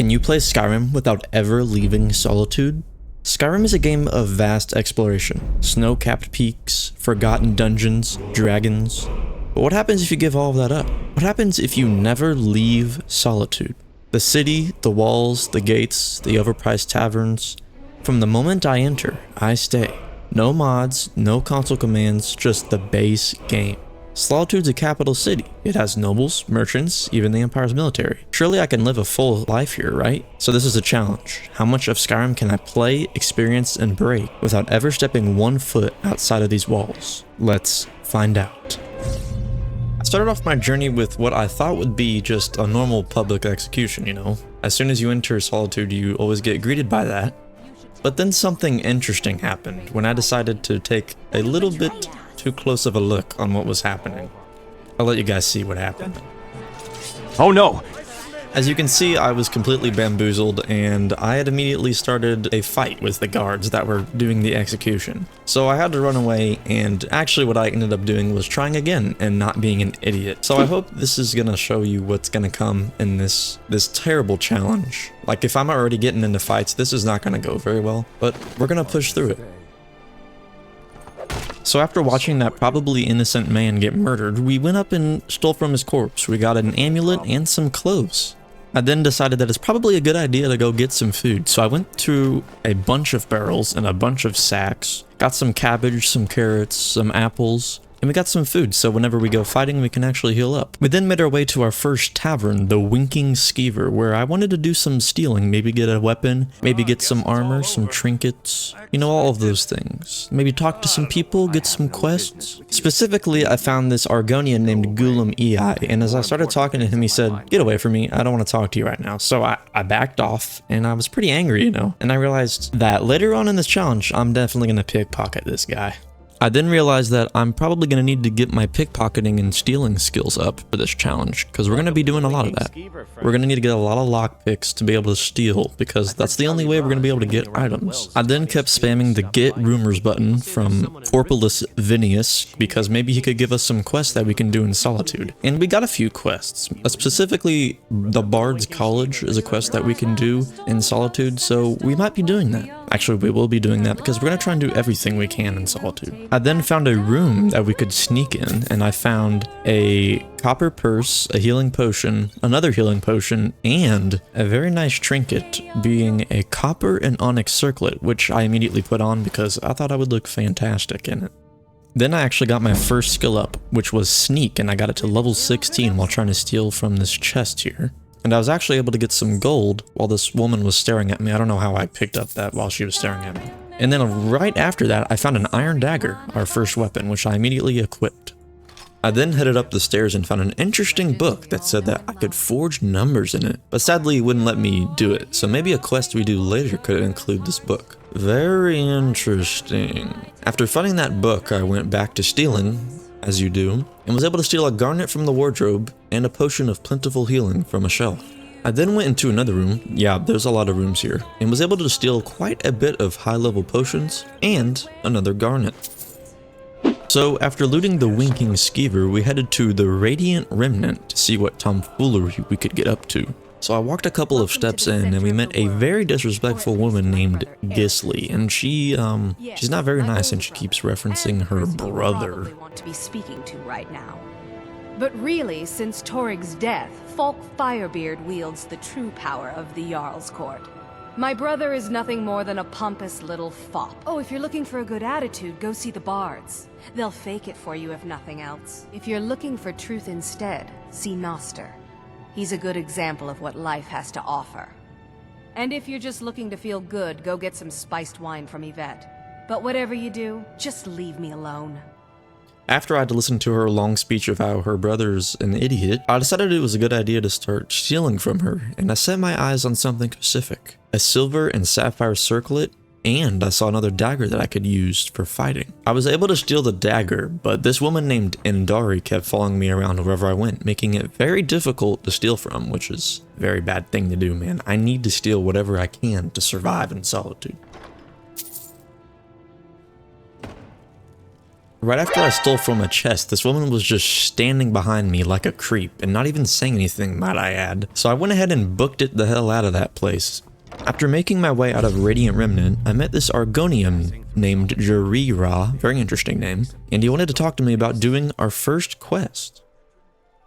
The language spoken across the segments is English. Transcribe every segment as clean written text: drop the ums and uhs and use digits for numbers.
Can you play Skyrim without ever leaving Solitude? Skyrim is a game of vast exploration, snow-capped peaks, forgotten dungeons, dragons. But what happens if you give all of that up? What happens if you never leave Solitude? The city, the walls, the gates, the overpriced taverns. From the moment I enter, I stay. No mods, no console commands, just the base game. Solitude's a capital city. It has nobles, merchants, even the Empire's military. Surely I can live a full life here, right? So this is a challenge. How much of Skyrim can I play, experience, and break without ever stepping one foot outside of these walls? Let's find out. I started off my journey with what I thought would be just a normal public execution, you know? As soon as you enter Solitude, you always get greeted by that. But then something interesting happened when I decided to take a little bit too close of a look on what was happening. I'll let you guys see what happened. Oh no! As you can see, I was completely bamboozled, and I had immediately started a fight with the guards that were doing the execution. So I had to run away, and actually what I ended up doing was trying again and not being an idiot. So I hope this is gonna show you what's gonna come in this terrible challenge. Like, if I'm already getting into fights, this is not gonna go very well, but we're gonna push through it. So after watching that probably innocent man get murdered, we went up and stole from his corpse. We got an amulet and some clothes. I then decided that it's probably a good idea to go get some food, so I went to a bunch of barrels and a bunch of sacks, got some cabbage, some carrots, some apples, and we got some food, so whenever we go fighting, we can actually heal up. We then made our way to our first tavern, the Winking Skeever, where I wanted to do some stealing, maybe get a weapon, maybe get some armor, some trinkets, you know, all of those things. Maybe talk to some people, get some quests. Specifically, I found this Argonian named Gulam Ei, and as I started talking to him, he said, "Get away from me, I don't want to talk to you right now." So I backed off, and I was pretty angry, you know, and I realized that later on in this challenge, I'm definitely going to pickpocket this guy. I then realized that I'm probably going to need to get my pickpocketing and stealing skills up for this challenge, because we're going to be doing a lot of that. We're going to need to get a lot of lockpicks to be able to steal, because that's the only way we're going to be able to get items. I then kept spamming the Get Rumors button from Corpulus Vinius, because maybe he could give us some quests that we can do in Solitude. And we got a few quests. Specifically, the Bard's College is a quest that we can do in Solitude, so we might be doing that. Actually, we will be doing that because we're going to try and do everything we can in Solitude. I then found a room that we could sneak in, and I found a copper purse, a healing potion, another healing potion, and a very nice trinket, being a copper and onyx circlet, which I immediately put on because I thought I would look fantastic in it. Then I actually got my first skill up, which was Sneak, and I got it to level 16 while trying to steal from this chest here. And I was actually able to get some gold while this woman was staring at me. I don't know how I picked up that while she was staring at me. And then right after that, I found an iron dagger, our first weapon, which I immediately equipped. I then headed up the stairs and found an interesting book that said that I could forge numbers in it, but sadly it wouldn't let me do it, so maybe a quest we do later could include this book. Very interesting. After finding that book, I went back to stealing, as you do, and was able to steal a garnet from the wardrobe and a potion of plentiful healing from a shelf. I then went into another room, yeah, there's a lot of rooms here, and was able to steal quite a bit of high-level potions and another garnet. So after looting the Winking Skeever, we headed to the Radiant Remnant to see what tomfoolery we could get up to. So I walked a couple of steps in, and we met a very disrespectful woman named Gisli, and she's not very nice, and she keeps referencing her brother. Want to be speaking to right now. But really, since Torig's death, Falk Firebeard wields the true power of the Jarl's Court. My brother is nothing more than a pompous little fop. Oh, if you're looking for a good attitude, go see the bards. They'll fake it for you if nothing else. If you're looking for truth instead, see Noster. He's a good example of what life has to offer. And if you're just looking to feel good, go get some spiced wine from Yvette. But whatever you do, just leave me alone. After I had listened to her long speech of how her brother's an idiot, I decided it was a good idea to start stealing from her, and I set my eyes on something specific. A silver and sapphire circlet, and I saw another dagger that I could use for fighting. I was able to steal the dagger, but this woman named Endari kept following me around wherever I went, making it very difficult to steal from, which is a very bad thing to do, man. I need to steal whatever I can to survive in Solitude. Right after I stole from a chest, this woman was just standing behind me like a creep and not even saying anything, might I add. So I went ahead and booked it the hell out of that place. After making my way out of Radiant Remnant, I met this Argonian named Jarira, very interesting name, and he wanted to talk to me about doing our first quest.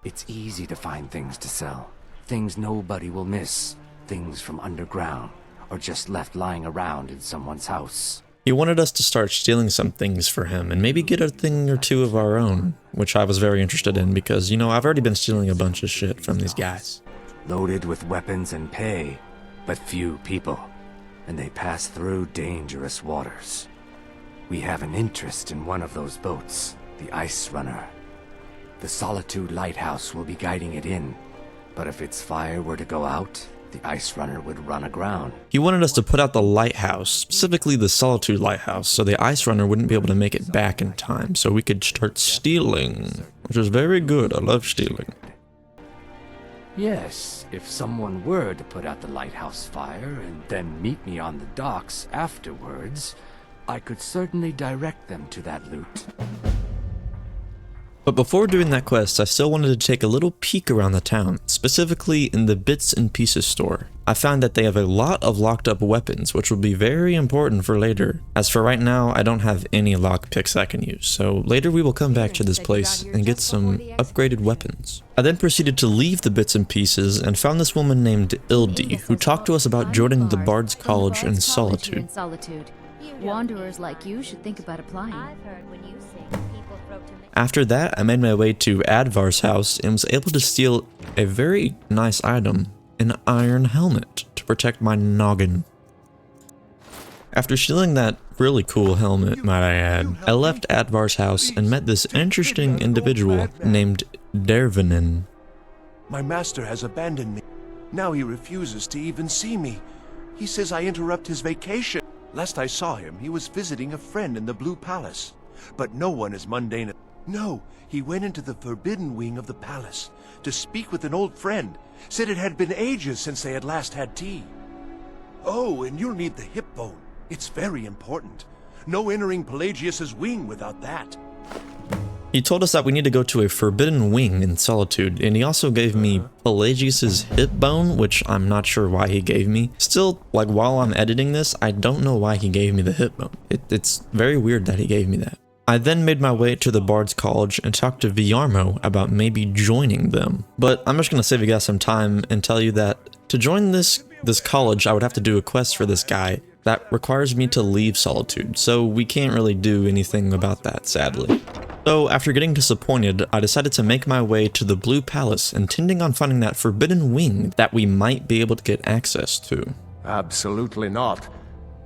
It's easy to find things to sell. Things nobody will miss. Things from underground, or just left lying around in someone's house. He wanted us to start stealing some things for him and maybe get a thing or two of our own, which I was very interested in because, you know, I've already been stealing a bunch of shit from these guys. Loaded with weapons and pay, but few people, and they pass through dangerous waters. We have an interest in one of those boats, the Ice Runner. The Solitude lighthouse will be guiding it in, but if its fire were to go out, the Ice Runner would run aground. He wanted us to put out the lighthouse, specifically the Solitude lighthouse, so the Ice Runner wouldn't be able to make it back in time, so we could start stealing, which is very good. I love stealing. Yes, if someone were to put out the lighthouse fire and then meet me on the docks afterwards, I could certainly direct them to that loot. But before doing that quest, I still wanted to take a little peek around the town, specifically in the Bits and Pieces store. I found that they have a lot of locked up weapons, which will be very important for later. As for right now, I don't have any lockpicks I can use, so later we will come back to this place and get some upgraded weapons. I then proceeded to leave the Bits and Pieces and found this woman named Ildi, who talked to us about joining the Bard's College in Solitude. Wanderers like you should think about applying. After that, I made my way to Advar's house and was able to steal a very nice item, an iron helmet, to protect my noggin. After stealing that really cool helmet, might I add, I left Advar's house and met this interesting individual named Dervinin. My master has abandoned me. Now he refuses to even see me. He says I interrupt his vacation. Last I saw him, he was visiting a friend in the Blue Palace. But no one is mundane. No, he went into the forbidden wing of the palace to speak with an old friend. Said it had been ages since they had last had tea. Oh, and you'll need the hip bone. It's very important. No entering Pelagius's wing without that. He told us that we need to go to a forbidden wing in Solitude, and he also gave me Pelagius's hip bone, which I'm not sure why he gave me. Still, like, while I'm editing this, I don't know why he gave me the hip bone. It's very weird that he gave me that. I then made my way to the Bard's College and talked to Viarmo about maybe joining them. But I'm just going to save you guys some time and tell you that to join this college, I would have to do a quest for this guy that requires me to leave Solitude, so we can't really do anything about that, sadly. So after getting disappointed, I decided to make my way to the Blue Palace, intending on finding that forbidden wing that we might be able to get access to. Absolutely not.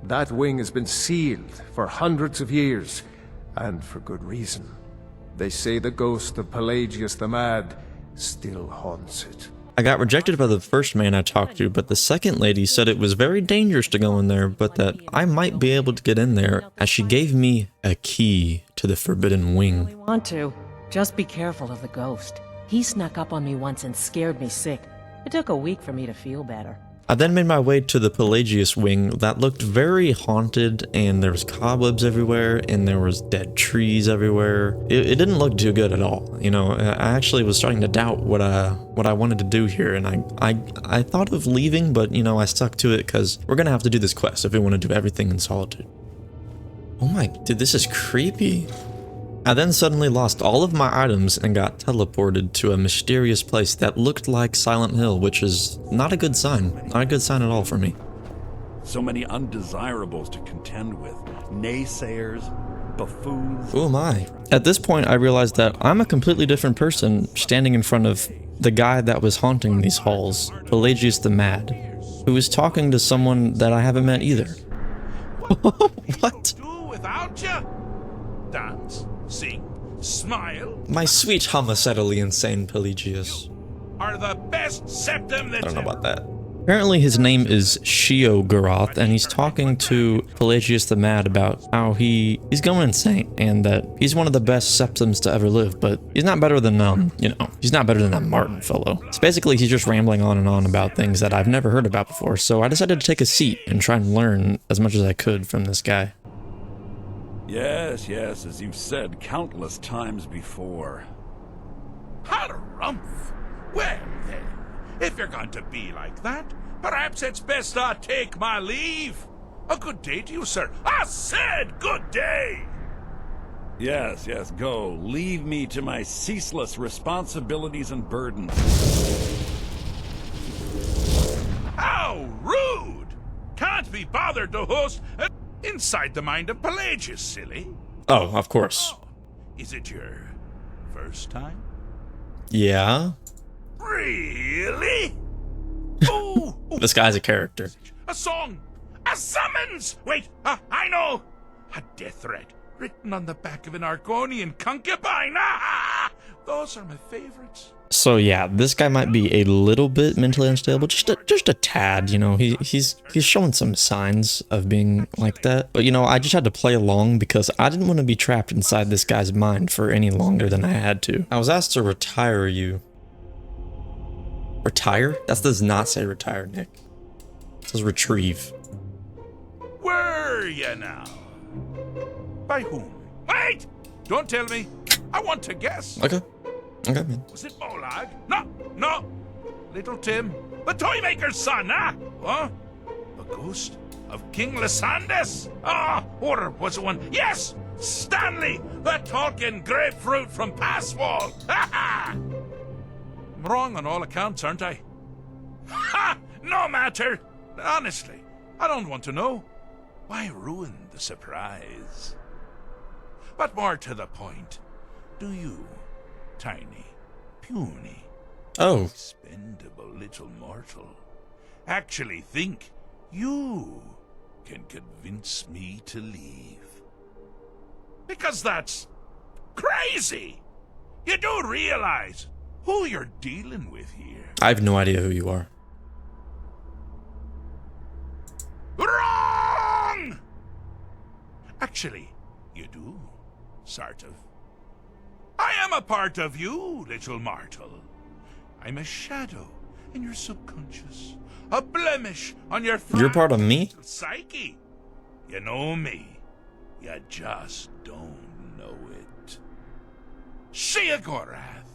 That wing has been sealed for hundreds of years. And for good reason. They say the ghost of Pelagius the Mad still haunts it. I got rejected by the first man I talked to, but the second lady said it was very dangerous to go in there, but that I might be able to get in there, as she gave me a key to the forbidden wing. Really want to. Just be careful of the ghost. He snuck up on me once and scared me sick. It took a week for me to feel better. I then made my way to the Pelagius wing that looked very haunted, and there was cobwebs everywhere, and there was dead trees everywhere. It didn't look too good at all. You know, I actually was starting to doubt what I wanted to do here, and I thought of leaving, but you know, I stuck to it because we're gonna have to do this quest if we want to do everything in Solitude. Oh my, dude, this is creepy. I then suddenly lost all of my items and got teleported to a mysterious place that looked like Silent Hill, which is not a good sign. Not a good sign at all for me. So many undesirables to contend with. Naysayers, buffoons. Oh my. At this point, I realized that I'm a completely different person standing in front of the guy that was haunting these halls, Pelagius the Mad, who was talking to someone that I haven't met either. What? Do without you? Dance, sing, smile. My sweet homicidally insane Pelagius. Are the best septum that I don't know about that. Apparently his name is Sheogorath, and he's talking to Pelagius the Mad about how he's going insane, and that he's one of the best septums to ever live, but he's not better than, he's not better than that Martin fellow. So basically he's just rambling on and on about things that I've never heard about before, so I decided to take a seat and try and learn as much as I could from this guy. Yes, yes, as you've said countless times before. Harumph! Well then, if you're going to be like that, perhaps it's best I take my leave. A good day to you, sir. I said good day! Yes, yes, go. Leave me to my ceaseless responsibilities and burdens. How rude! Can't be bothered to host inside the mind of Pelagius, silly. Oh, of course. Is it your first time? Yeah. Really? Oh, This guy's a character. a song! A summons! Wait, I know! A death threat written on the back of an Argonian concubine! Ah, those are my favorites. So yeah, this guy might be a little bit mentally unstable, just a tad, you know. He's showing some signs of being like that. But you know, I just had to play along because I didn't want to be trapped inside this guy's mind for any longer than I had to. I was asked to retire you. Retire? That does not say retire, Nick. It says retrieve. Were you now? By whom? Wait! Don't tell me. I want to guess. Okay. Okay, man. Was it Molag? No. Little Tim. The Toymaker's son, huh? Huh? The ghost of King Lysandas? Or was it one? Yes! Stanley, the talking grapefruit from Passwall. Ha ha! I'm wrong on all accounts, aren't I? Ha! No matter. Honestly, I don't want to know. Why ruin the surprise? But more to the point, do you, tiny, puny, expendable little mortal, actually think you can convince me to leave? Because that's crazy! You do realize who you're dealing with here. I have no idea who you are. Wrong! Actually, you do, sort of. I am a part of you, little mortal. I'm a shadow in your subconscious, a blemish on your You're part of me? psyche. You know me. You just don't know it. Sheogorath,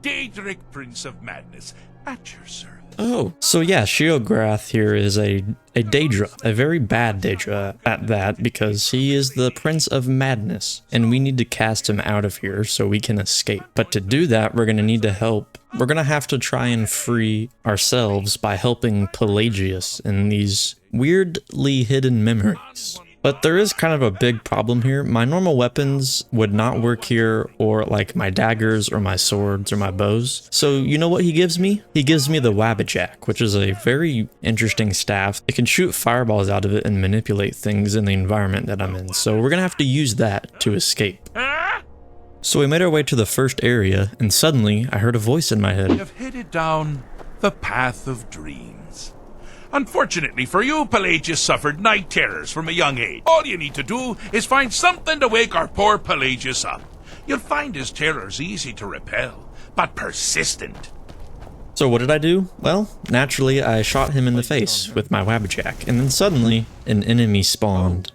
Daedric Prince of Madness, at your service. Oh, so yeah, Sheogorath here is a Daedra, a very bad Daedra at that, because he is the Prince of Madness, and we need to cast him out of here so we can escape. But to do that, we're going to need to help. We're going to have to try and free ourselves by helping Pelagius in these weirdly hidden memories. But there is kind of a big problem here. My normal weapons would not work here, or like my daggers or my swords or my bows. So you know what he gives me? He gives me the Wabbajack, which is a very interesting staff. It can shoot fireballs out of it and manipulate things in the environment that I'm in. So we're gonna have to use that to escape. So we made our way to the first area, and suddenly I heard a voice in my head. You've headed down the path of dreams. Unfortunately for you, Pelagius suffered night terrors from a young age. All you need to do is find something to wake our poor Pelagius up. You'll find his terrors easy to repel, but persistent. So what did I do? Well, naturally I shot him in the face with my Wabbajack, and then suddenly an enemy spawned.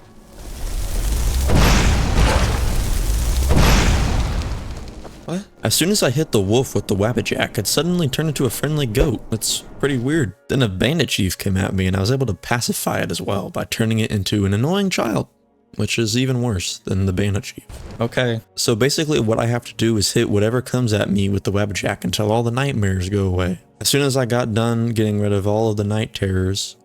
What? As soon as I hit the wolf with the Wabbajack, it suddenly turned into a friendly goat. That's pretty weird. Then a bandit chief came at me and I was able to pacify it as well by turning it into an annoying child, which is even worse than the bandit chief. Okay, so basically what I have to do is hit whatever comes at me with the Wabbajack until all the nightmares go away. As soon as I got done getting rid of all of the night terrors,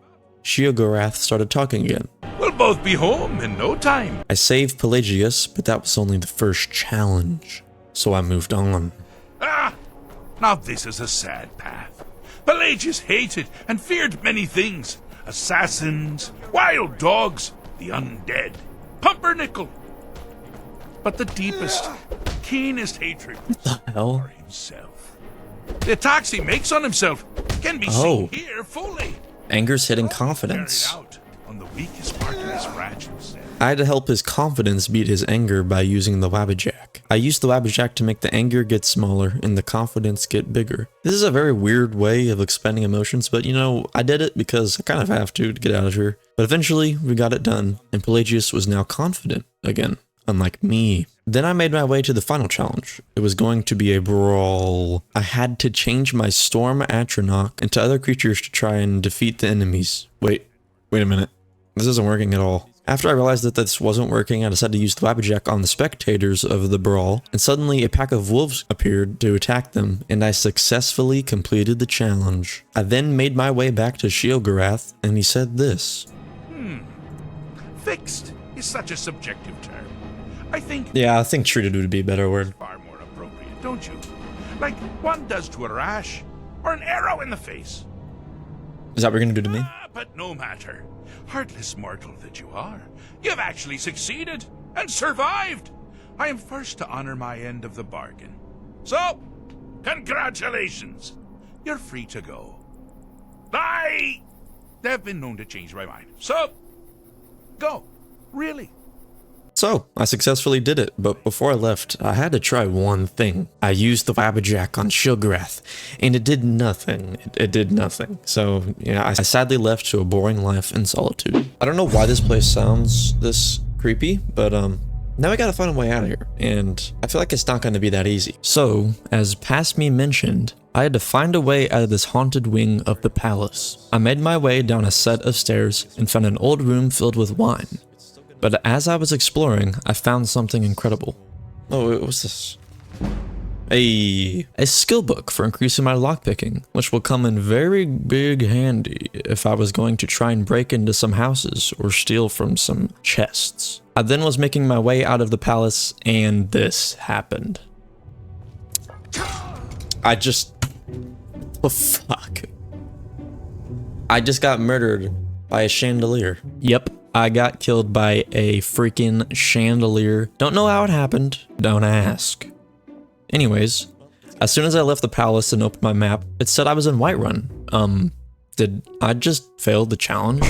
Sheogorath started talking again. We'll both be home in no time. I saved Pelagius, but that was only the first challenge. So I moved on. Now this is a sad path. Pelagius hated and feared many things. Assassins, wild dogs, the undead, pumpernickel. But the deepest, keenest hatred What the hell? for himself. The attacks he makes on himself can be seen here fully. Anger's hitting confidence. Carried out on the weakest part of his fragile self. I had to help his confidence beat his anger by using the Wabbajack. I used the Wabbajack to make the anger get smaller and the confidence get bigger. This is a very weird way of expending emotions, but you know, I did it because I kind of have to get out of here. But eventually, we got it done, and Pelagius was now confident again. unlike me. Then I made my way to the final challenge. It was going to be a brawl. I had to change my Storm Atronach into other creatures to try and defeat the enemies. Wait a minute. This isn't working at all. After I realized that this wasn't working, I decided to use the Wabbajack on the spectators of the brawl, and suddenly a pack of wolves appeared to attack them, and I successfully completed the challenge. I then made my way back to Sheogorath, and he said this. Fixed is such a subjective term. I think treated would be a better word. far more appropriate, don't you? Like one does to a rash or an arrow in the face. Is that what you're gonna do to me? But no matter. Heartless mortal that you are, you've actually succeeded and survived. I am first to honor my end of the bargain. So, congratulations. You're free to go. I have been known to change my mind. So, go. Really. So, I successfully did it, but before I left, I had to try one thing. I used the Wabbajack on Sheogorath, and it did nothing. It did nothing. So, yeah, I sadly left to a boring life in Solitude. I don't know why this place sounds this creepy, but now I gotta find a way out of here, and I feel like it's not gonna be that easy. So, as Past Me mentioned, I had to find a way out of this haunted wing of the palace. I made my way down a set of stairs and found an old room filled with wine. But as I was exploring, I found something incredible. Oh, what was this? A skill book for increasing my lockpicking, which will come in very big handy if I was going to try and break into some houses or steal from some chests. I then was making my way out of the palace, and this happened. Oh fuck. I just got murdered by a chandelier. Yep. I got killed by a freaking chandelier. Don't know how it happened. Don't ask. Anyways, as soon as I left the palace and opened my map, it said I was in Whiterun. Did I just fail the challenge?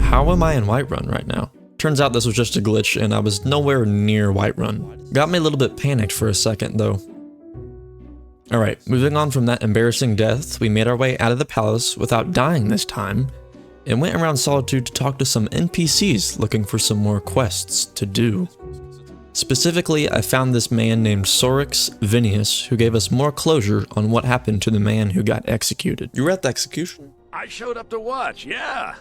How am I in Whiterun right now? Turns out this was just a glitch and I was nowhere near Whiterun. Got me a little bit panicked for a second though. Alright, moving on from that embarrassing death, we made our way out of the palace without dying this time, and went around Solitude to talk to some NPCs looking for some more quests to do. Specifically, I found this man named Sorix Vinius who gave us more closure on what happened to the man who got executed. You were at the execution? I showed up to watch, yeah.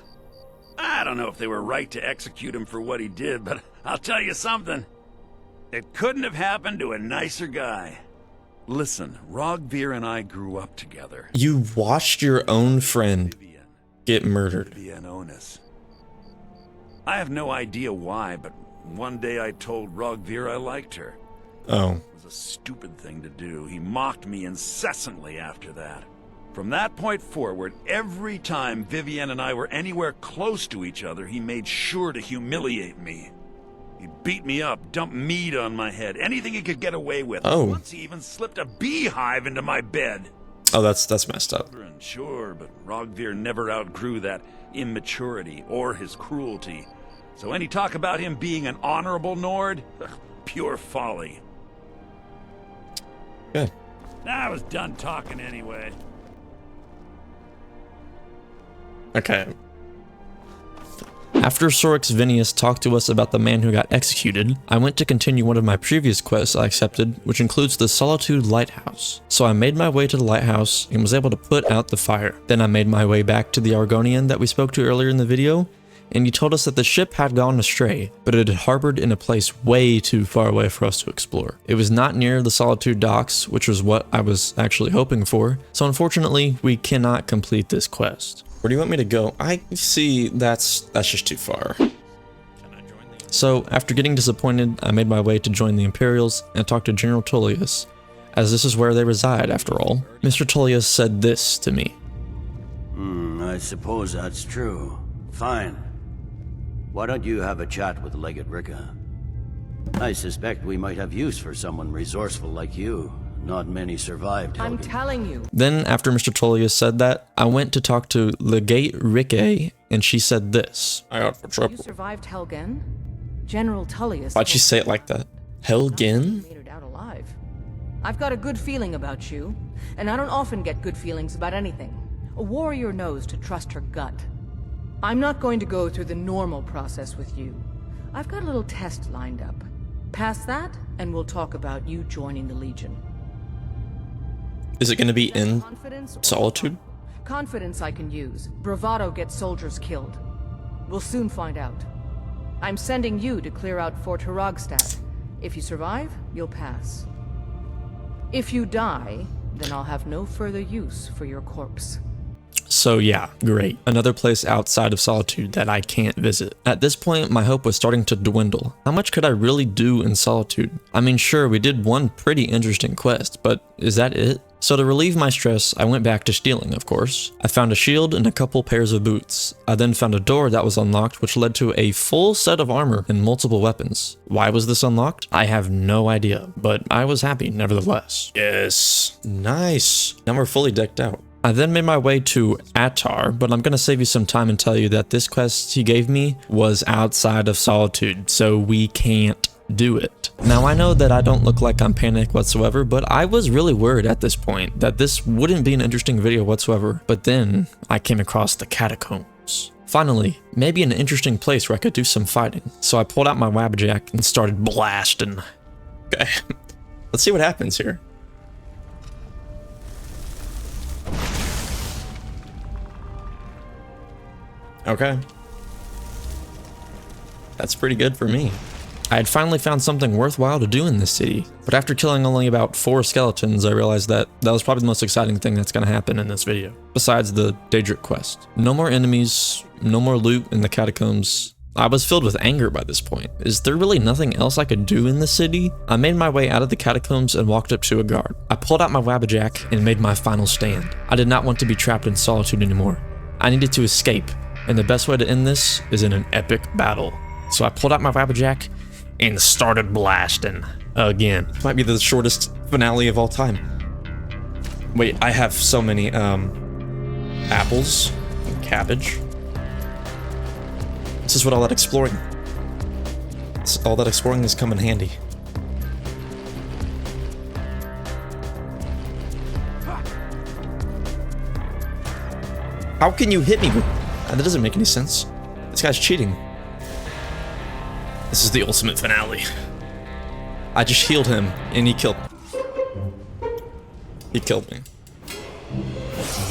I don't know if they were right to execute him for what he did, but I'll tell you something. It couldn't have happened to a nicer guy. Listen, Rogvir and I grew up together. You watched your own friend get murdered. I have no idea why, but one day I told Rogvir I liked her. Oh. It was a stupid thing to do. He mocked me incessantly after that. From that point forward, every time Vivienne and I were anywhere close to each other, he made sure to humiliate me. He beat me up, dumped meat on my head, anything he could get away with. Oh. Once he even slipped a beehive into my bed. Oh, that's messed up. Sure, but Rogvir never outgrew that immaturity or his cruelty. So any talk about him being an honorable Nord? Pure folly. Good. I was done talking anyway. Okay. After Sorix Vinius talked to us about the man who got executed, I went to continue one of my previous quests I accepted, which includes the Solitude Lighthouse. So I made my way to the lighthouse and was able to put out the fire. Then I made my way back to the Argonian that we spoke to earlier in the video, and he told us that the ship had gone astray, but it had harbored in a place way too far away for us to explore. It was not near the Solitude docks, which was what I was actually hoping for, so unfortunately, we cannot complete this quest. Where do you want me to go? I see that's just too far. So, after getting disappointed, I made my way to join the Imperials and talk to General Tullius, as this is where they reside after all. Mr. Tullius said this to me. I suppose that's true. Fine. Why don't you have a chat with Legate Ricca? I suspect we might have use for someone resourceful like you. Not many survived. I'm telling you. Then, after Mr. Tullius said that, I went to talk to Legate Ricca, and she said this. I got for trouble. You survived Helgen? General Tullius. Why'd she say it like that? Helgen? Made it out alive. I've got a good feeling about you, and I don't often get good feelings about anything. A warrior knows to trust her gut. I'm not going to go through the normal process with you. I've got a little test lined up. Past that, and we'll talk about you joining the Legion. Is it going to be in Confidence or Solitude? confidence I can use. Bravado gets soldiers killed. We'll soon find out. I'm sending you to clear out Fort Herogstadt. If you survive, you'll pass. If you die, then I'll have no further use for your corpse. So yeah, great. Another place outside of Solitude that I can't visit. At this point, my hope was starting to dwindle. How much could I really do in Solitude? I mean, sure, we did one pretty interesting quest, but is that it? So to relieve my stress, I went back to stealing, of course. I found a shield and a couple pairs of boots. I then found a door that was unlocked, which led to a full set of armor and multiple weapons. Why was this unlocked? I have no idea, but I was happy nevertheless. Yes, nice. Now we're fully decked out. I then made my way to Attar, but I'm going to save you some time and tell you that this quest he gave me was outside of Solitude, so we can't do it. Now I know that I don't look like I'm panicked whatsoever, but I was really worried at this point that this wouldn't be an interesting video whatsoever, but then I came across the catacombs. Finally, maybe an interesting place where I could do some fighting. So I pulled out my wabjack and started blasting. Okay, let's see what happens here. Okay. That's pretty good for me. I had finally found something worthwhile to do in this city, but after killing only about 4 skeletons, I realized that was probably the most exciting thing that's going to happen in this video, besides the Daedric quest. No more enemies, no more loot in the catacombs. I was filled with anger by this point. Is there really nothing else I could do in the city? I made my way out of the catacombs and walked up to a guard. I pulled out my wabjack and made my final stand. I did not want to be trapped in Solitude anymore. I needed to escape, and the best way to end this is in an epic battle. So I pulled out my wabjack and started blasting again. Might be the shortest finale of all time. Wait, I have so many apples and cabbage. This is what all that exploring has come in handy. How can you hit me with that? That doesn't make any sense. This guy's cheating. This is the ultimate finale. I just healed him and he killed me. He killed me.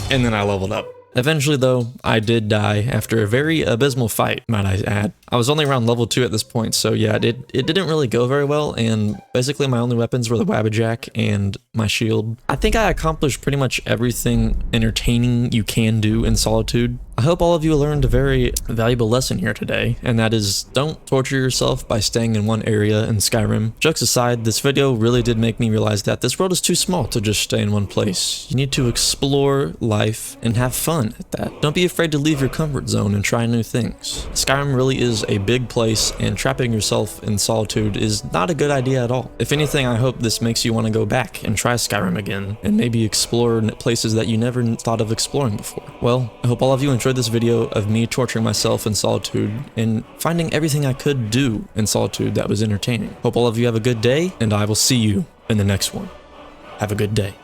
And then I leveled up. Eventually though, I did die after a very abysmal fight, might I add. I was only around level 2 at this point, so yeah, it didn't really go very well, and basically my only weapons were the wabjack and my shield. I think I accomplished pretty much everything entertaining you can do in Solitude. I hope all of you learned a very valuable lesson here today, and that is don't torture yourself by staying in one area in Skyrim. Jokes aside, this video really did make me realize that this world is too small to just stay in one place. You need to explore life and have fun at that. Don't be afraid to leave your comfort zone and try new things. Skyrim really is a big place, and trapping yourself in Solitude is not a good idea at all. If anything, I hope this makes you want to go back and try Skyrim again, and maybe explore places that you never thought of exploring before. Well, I hope all of you enjoyed this video of me torturing myself in Solitude and finding everything I could do in Solitude that was entertaining. Hope all of you have a good day, and I will see you in the next one. Have a good day.